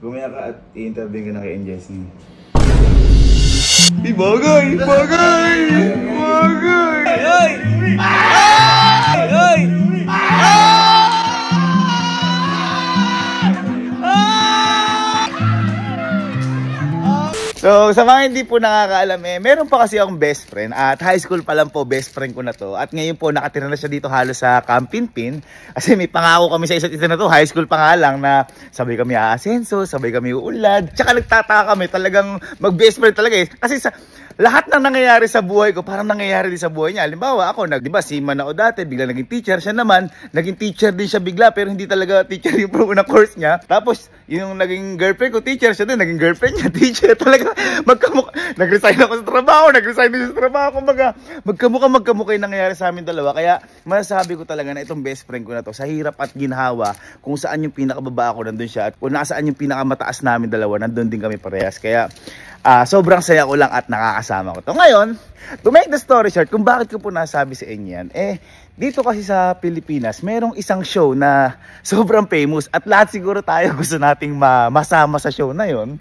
Gumaya ka at i-interview ka na kay NJS niyo. Bagay! Bagay! Bagay! Ay! Ay! So, sa mga hindi po nakakaalam meron pa kasi akong best friend at high school pa lang po best friend ko na to. At ngayon po nakatira na siya dito halos sa Camp Pinpin kasi may pangako kami sa isa't isa na to, high school pa nga lang na sabay kami aasenso, sabay kami uulad. Tsaka nagtataka kami talagang mag-best friend talaga kasi sa lahat ng nangyayari sa buhay ko, parang nangyayari din sa buhay niya. Halimbawa, ako, di ba, seaman ako dati, bigla naging teacher. Siya naman, naging teacher din siya bigla, pero hindi talaga teacher yung unang course niya. Tapos, yung naging girlfriend ko, teacher. Siya din, naging girlfriend niya, teacher. Talaga, nag-resign ako sa trabaho, nag-resign din sa trabaho. Kumbaga, magkamukha yung nangyayari sa amin dalawa. Kaya, masasabi ko talaga na itong best friend ko na to, sa hirap at ginhawa, kung saan yung pinakababa ako, nandun siya. At kung nasaan yung pinakamataas namin dalawa, nandun din kami parehas. Kaya, sobrang saya ko lang at nakakasama ko to. Ngayon, to make the story short, kung bakit ko po nasabi sa inyo yan, dito kasi sa Pilipinas, merong isang show na sobrang famous at lahat siguro tayo gusto nating masama sa show na yon.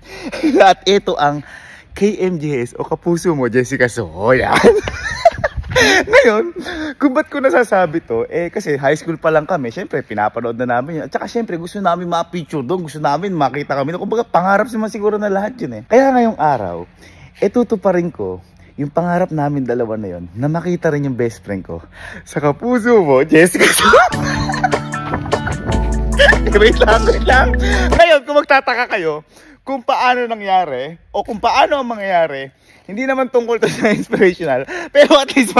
At ito ang KMJS o Kapuso Mo, Jessica Soho. Yan. Ngayon, kung ba't ko nasasabi to, kasi high school pa lang kami, syempre pinapanood na namin yun. At saka syempre gusto namin ma-picture doon, gusto namin makita kami. Kumbaga pangarap naman siguro na lahat yun Kaya ngayong araw, tutuparin ko yung pangarap namin dalawa na yun, na makita rin yung best friend ko sa Kapuso Mo, Jessica. Wait lang. Ngayon, kung magtataka kayo, kung paano nangyari, o kung paano ang mangyayari, hindi naman tungkol to sa inspirational, pero at least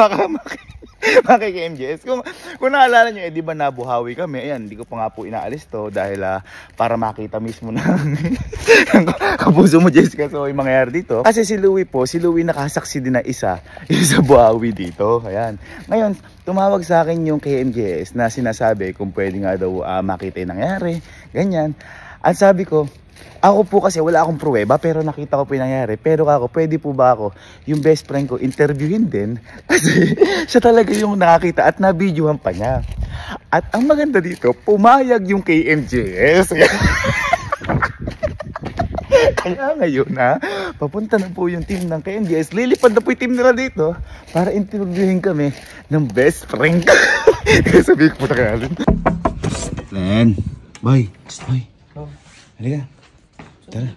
maki-MJS. Kung naalala nyo, di ba nabuhawi kami, ayan, hindi ko pa nga po inaalis to dahil para makita mismo ng Kapuso Mo, Jessica. So, yung mangyayari dito, kasi si Louie nakasaksi din na isa sa buhawi dito. Ayan. Ngayon, tumawag sa akin yung KMJS na sinasabi kung pwede nga daw makita yung nangyayari, ganyan. At sabi ko, ako po kasi wala akong pruweba pero nakita ko po yung nangyari. Pero ako, pwede po ba ako yung best friend ko interviewin din? Kasi siya talaga yung nakakita at na-videohan pa niya. At ang maganda dito, pumayag yung KMJS. Kaya ngayon papunta na po yung team ng KMJS. Lilipad na po yung team nila dito para interviewin kami ng best friend. Kaya sabihin ko po na kaya. Len, boy. Halika. Tara.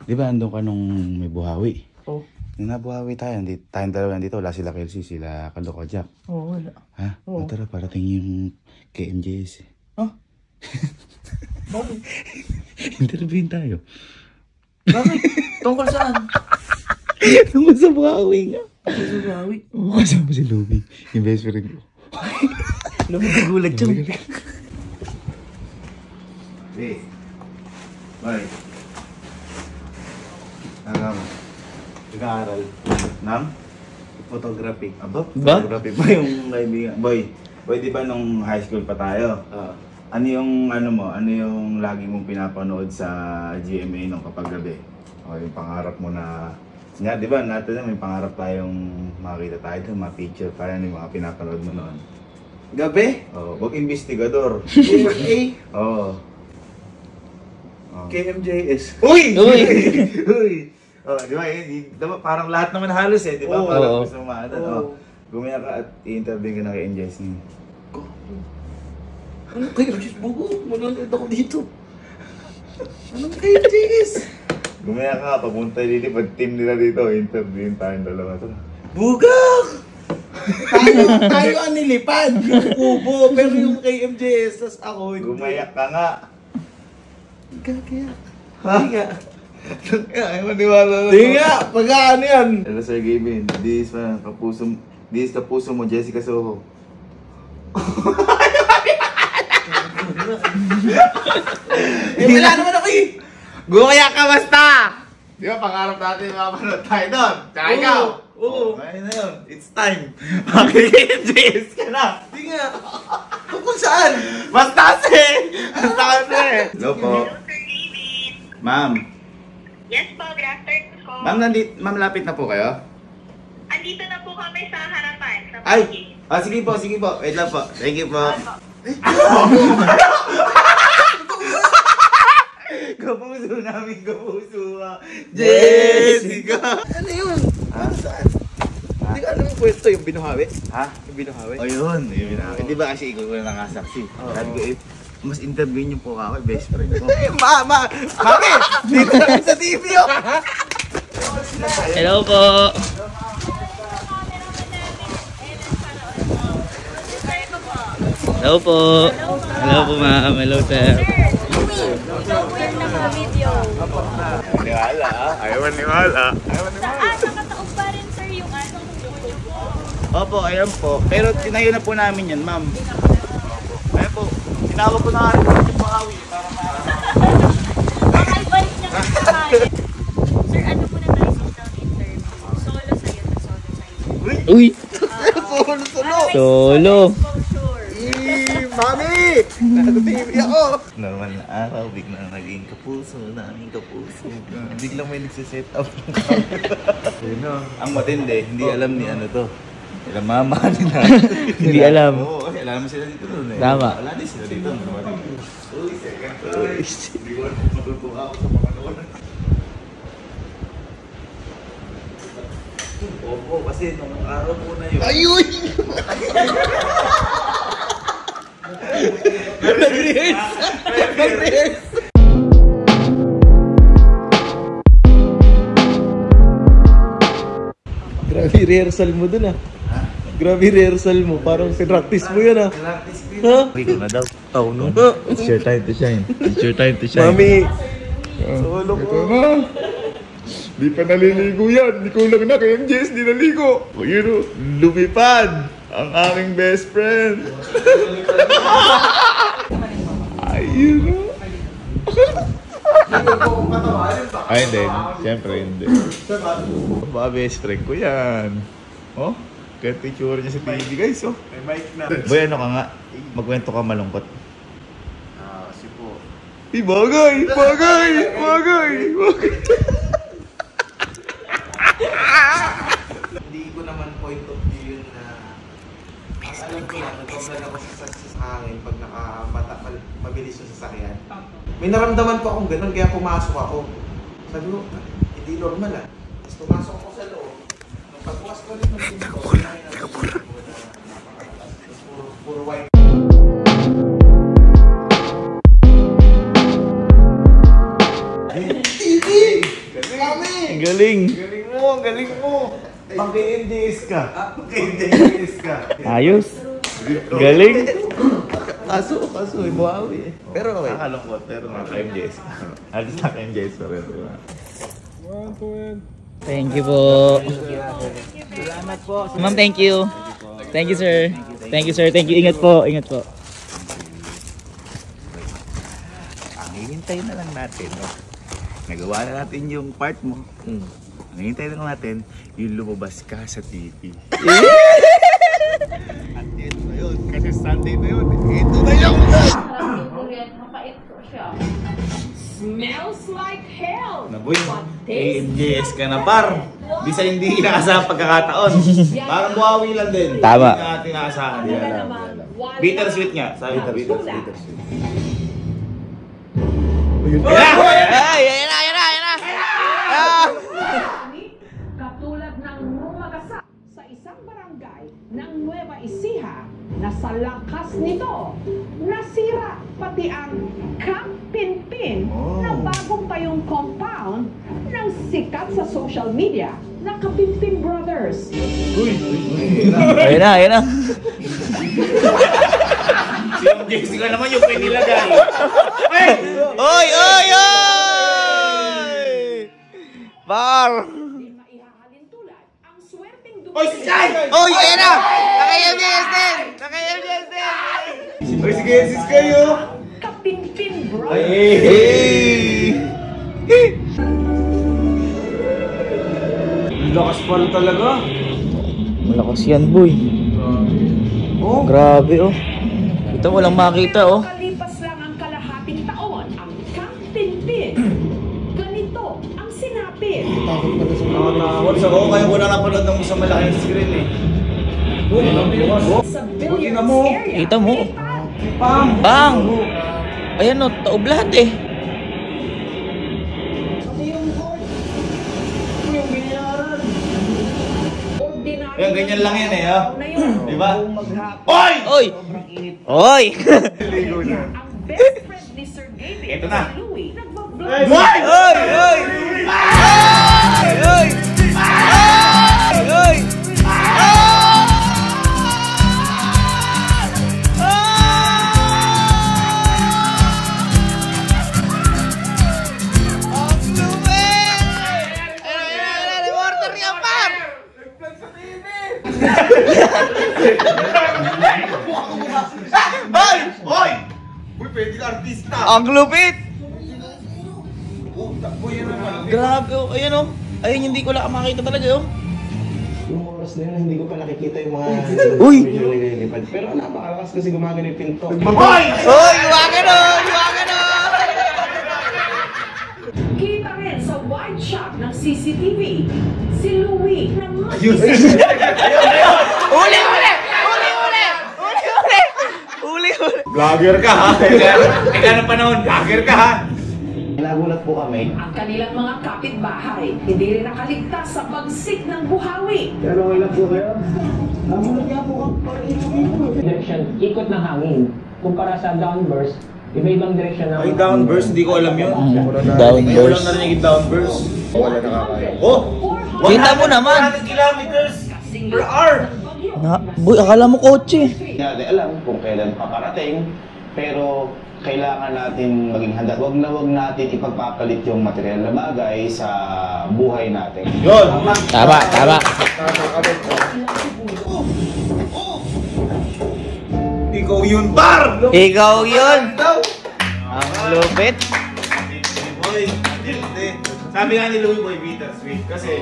Di ba andun ka nung may buhawi? Oo. Nung nabuhawi tayo, tayong dalawa nandito. Wala sila Kelsey, sila Kando ko Jack. Oo, wala. Ha? Oo. Tara, parating yung KMJS. Ah? Bakit? Interviewin tayo. Bakit? Tungkol saan? Tungkol sa buhawi nga. Tungkol sa buhawi? Oo, kasama si Louie, yung best friend ko. Lumagigulat yun. Hey. Bye. Nag-aaral. Nam? Photography. Aba? Photography ba yung kaibigan? Boy, di ba nung high school pa tayo? Ano yung lagi mong pinapanood sa GMA nung kapag gabi? O yung pangarap mo na, nga di ba natin na may pangarap tayong makita tayo doon, ma-picture tayo yung mga pinapanood mo noon. Gabi? Oo, wag investigador. GMA? Oo. KMJS. Uy! Oh, di ba? Parang lahat naman halos di ba? Parang gusto mo maatan. Gumaya ka at i-interview ka na kay NJS niyo. Anong KMJS? Bugo, manonood ako dito. Anong KMJS? Gumaya ka, papunta dito, pag team nila dito, interviewin tayong dalawa to. Bugak! Tayo ang nilipad, yung kubo, pero yung KMJS, tas ako hindi. Gumaya ka nga. Kaya. Ha? Hindi nga. Ay, maniwala na. Hindi nga, pag-ano yan. Hello Sir Gavin, this is Kapuso Mo, Jessica Soho. Wala naman ako Gumaya ka basta! Di ba pangarap natin mapanood tayo doon? Tsaka ikaw! Oo. Ngayon na yun, it's time. Makikijs ka na! Hindi nga. Kung saan? Basta kasi! Hello po. Ma'am. Yes po, good afternoon po. Ma'am, lapit na po kayo? Andito na po kami sa harapan. Sa Ay! Sige po. Wait lang po. Thank you po. Kapuso namin, kapuso. Jessica! Ano yun? Saan? Hindi ka alam yung kwento, yung binuhawi? Ha? Yung binuhawi? O yun. Di ba kasi ikaw na nakasaksi? Sabi ko, mas interview niyo po ako, best friend ko. Mami! Dito na sa TV, oh! Hello po. Hello po. Hello po ma'am. Hello sir. Niwala, ayaw maniwala. Nakataob pa rin sir yung YouTube po. Opo, ayan po. Pero tinayo na po namin yan, ma'am. Ayan po. Tinawag ko na nga rin yung Bukawi para Baka ibalik niya kasi sa akin. Sir, ano po na tayo social interview? Solo sa'yo na solo sa'yo. Uy. Solo! Solo. Exposure. Mami! Nasa TV ako! normal na araw, biglang naging kapuso, naming kapuso. Biglang may nagsiset up ng camera. Ang matindi, hindi alam ni ano to. Alam mama nila. Hindi alam. Oo, kasi alam mo sila dito nun eh. Tama. Wala din sila dito. Uy, second choice. Hindi ko matutuwa ako sa mga noon. Opo, kasi nung araw po na yun. Ayun! Nag-rehearse! Grabe rehearsal mo dun ah. Grabe rehearsal mo. Parang pinractice mo yun ah. Practice ko Ha? yun. Ikaw na daw. Oh no. It's your time to shine. It's your time to shine. Mami! Solo ko. Di pa naliligo yan. Di ko lang na kay MJS di naligo. O yun o, lumipad ang aking best friend. Ayun o. Ay, hindi. Siyempre, hindi. Ba, best friend ko yan. Oh, kaya picture niya sa TV, guys, oh. May mic na. Boy, ano ka nga? Magkwento ka malungkot. Kasi po. Bagay! Bagay! Bagay! Bagay! Hindi ko naman point of view yun na alam ko lang, nagpaplan ako sa hangin pag mabilis yung sasakyan. May naramdaman ko akong ganun kaya pumasok ako. Sabi ko, hindi normal ah. Tapos pumasok ako sa loob. Nung pagbukas ko rin ng pinto, puro white. TV! Kami! Galing! Galing mo! Galing mo! Pang-KNDS ka. Pang-KNDS ka. Ayos. Galing. Kaso, ibuhawi eh. Pero okay. Nakakalungkot, pero naka-MJS. Alis naka-MJS pa rin. Thank you po. Ma'am, thank you. Thank you sir. Thank you sir. Thank you. Ingat po. Ingat po. Ang hihintayin na lang natin, no? Nagawa na natin yung part mo. Ang hihintayin na lang natin, yung lumabas ka sa TV. At ito na yun, kasi Sunday na yun. Ito na yun! Mapait ko siya. Smells like hell. Naboy, AMJS ka na par. Di sa hindi inaasahan pagkakataon. Parang buhawi lang din. Tama. Hindi natin inaasahan. Wala naman. Bittersweet nga. Sabi ito, Sulat. Ay, ayan na, ayan na, ayan na. Katulad ng numagasa sa isang barangay ng Nueva Ecija na sa lakas nito, nasira pati ang Camp Pinpin na bagong tayong compound ng sikat sa social media na Kapinpin Brothers. Ayan na, ayan na. Si MJS ka naman yung pinilagay. Oy, oy, oy! Par! Hindi maihahalin tulad ang swerteng Oy, si Jai! Oy, ayan na! Naka-MJS din! Naka-MJS din! Oy, sige, sis kayo! Kapinpin Brothers. Hey! Lakas pala talaga. Malakas yan, boy. Oh. Grabe, oh. Ito, walang makita, oh. Kalipas lang ang kalahating taon, ang Camp Pinpin. Ganito ang sinapit. Nakakawal sa ko, kaya ko na napanood ng sa malaking screen eh. Sa Billiards area. Kita mo. Lipad. Bang! Ayan, oh, taob lahat, eh. Yan, ganyan lang yan eh, oh. Na yun. Di ba? Noong maghapon, Oy! Oy! sobrang init. Oy! Ang best friend ni Sir David, Ito na. si Louie, nagbablog. Oy! Oy! Oy! Oy! Oy! Oy! Oy! Uy, pwede ka artista. Ang lupit! Uy, yun naman. Grabe, oh. Ayan, oh. Ayun, hindi ko lang makita talaga, oh. Yung oras na yun, hindi ko pa nakikita yung mga Uy! video na nililipad. Pero napakalakas kasi gumagano yung pinto. Oy! Oy! Iwagan, oh! Iwagan, oh! Kita rin sa wide shot ng CCTV, si Louie na Ayun! Uli! Uli! Uli! Uli! Uli! Uli! Uli! Uli! Vlogger ka ha? Teka ng panahon, vlogger ka ha? Nagulat po kami. ang kanilang mga kapitbahay. Hindi rin nakaligtas sa pagsik ng buhawi. Pero wala po kayo. Nagulat nga po kami. Direction, ikot ng hangin. Kumpara sa downburst, iba-ibang direction ng... Ay, downburst, hindi ko alam yun. Downburst. Ngayon ko lang narinig yung downburst. Wala nakakaya. Oh! 400 Kita mo naman. 100 kilometers per hour! Na, boy, akala mo kotse. Hindi natin alam kung kailan paparating. Pero kailangan natin maging handa. Huwag natin ipagpapalit yung material na bagay sa buhay natin. Yun! Tama, tama. Ikaw yun, par! Ikaw yun. Ang lupit. Boy, hindi. Sabi nga ni Louie Boy, bittersweet. Kasi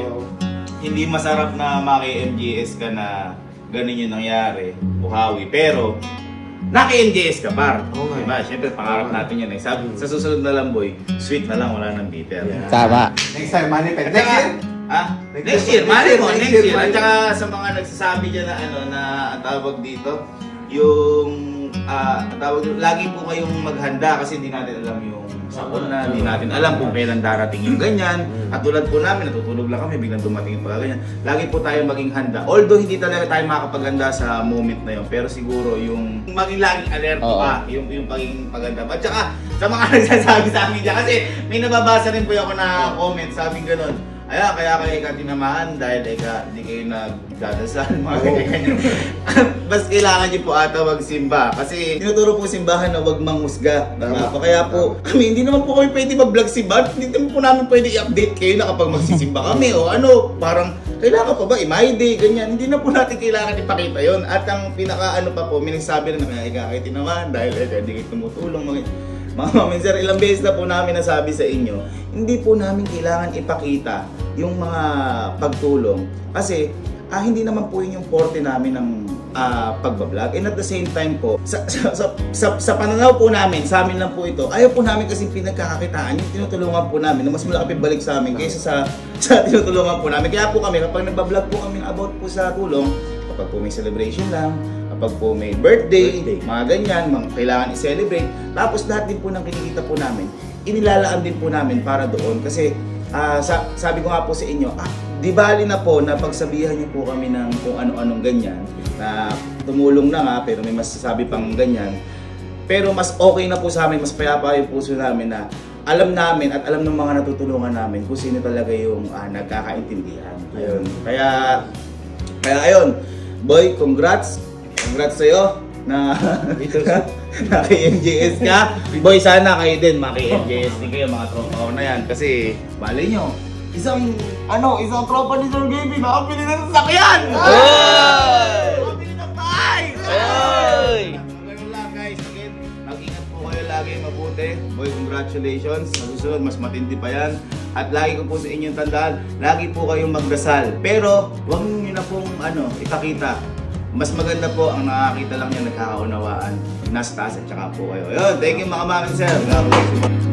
hindi masarap na maki-MGS ka na ganun yung nangyari, buhawi. Pero, naki-MGS ka, par. Diba? Siyempre, pangarap natin yan eh. Sabi, sa susunod na lang, boy, sweet na lang, wala nang bitter. Tama. Next time, manifest. Next year? Ah? Next year, mali mo, next year. At saka sa mga nagsasabi dyan na ano, na ang tawag dito, yung, tawag dito, lagi po kayong maghanda kasi hindi natin alam yung sakuna, hindi natin alam kung kailan darating yung ganyan. At tulad po namin, natutulog lang kami, biglang dumating yung pagkaganyan. Lagi po tayo maging handa. Although hindi talaga tayo makapaghanda sa moment na yun, pero siguro yung maging laging alerto Oo. ka, yung pagiging paghanda. At saka sa mga nagsasabi sa amin dyan, kasi may nababasa rin po ako na comment, sabing ganun. Ayan, kaya kayo ka tinamahan dahil hindi kayo nagdadasal, mga ganyan. Bas kailangan niyo po ata magsimba. Kasi tinuturo po simbahan na huwag manghusga. Kaya po, kami hindi naman po kami pwede mag-vlog simba. Hindi naman po namin pwede i-update kayo na kapag magsisimba kami. O ano, parang kailangan pa ba i-my day, ganyan. Hindi na po natin kailangan ipakita yon. At ang pinaka ano pa po, may nagsabi rin na kaya kayo tinamahan dahil hindi kayo tumutulong. Mga mami, sir, ilang beses na po namin nasabi sa inyo, hindi po namin kailangan ipakita yung mga pagtulong. Kasi hindi naman po yun yung forte namin ng pagbablog. And at the same time po, sa pananaw po namin, sa amin lang po ito, ayaw po namin kasi pinagkakakitaan yung tinutulungan po namin na mas malaki balik sa amin kaysa sa tinutulungan po namin. Kaya po kami, kapag nagbablog po kami about po sa tulong, kapag po may celebration lang, kapag po may birthday, mga ganyan, mga kailangan i-celebrate. Tapos lahat din po ng kinikita po namin, inilalaan din po namin para doon. Kasi sabi ko nga po sa inyo, di bali na po na pagsabihan niyo po kami ng kung ano-anong ganyan, na tumulong na nga pero may masasabi pang ganyan. Pero mas okay na po sa amin, mas payapa yung puso namin na alam namin at alam ng mga natutulungan namin kung sino talaga yung nagkakaintindihan. Ayun. Kaya ayun, boy, congrats sa'yo na naki-MJS ka. Boy, sana kayo din maki-MJS din kayo, mga tropa ko na yan. Kasi, bali nyo, isang tropa ni Sir Gaby, nakapili na sa sakyan! Nakapili ng bahay! Ganun lang guys, again, mag-ingat po kayo lagi, mabuti. Boy, congratulations. Sa susunod, mas matindi pa yan. At lagi ko po sa inyong tandaan, lagi po kayong magdasal. Pero, huwag nyo na pong ipakita. Mas maganda po ang nakakita lang niya, nagkakaunawaan. Nasa taas at saka po kayo. Ayun, thank you mga mamin sir. God bless you.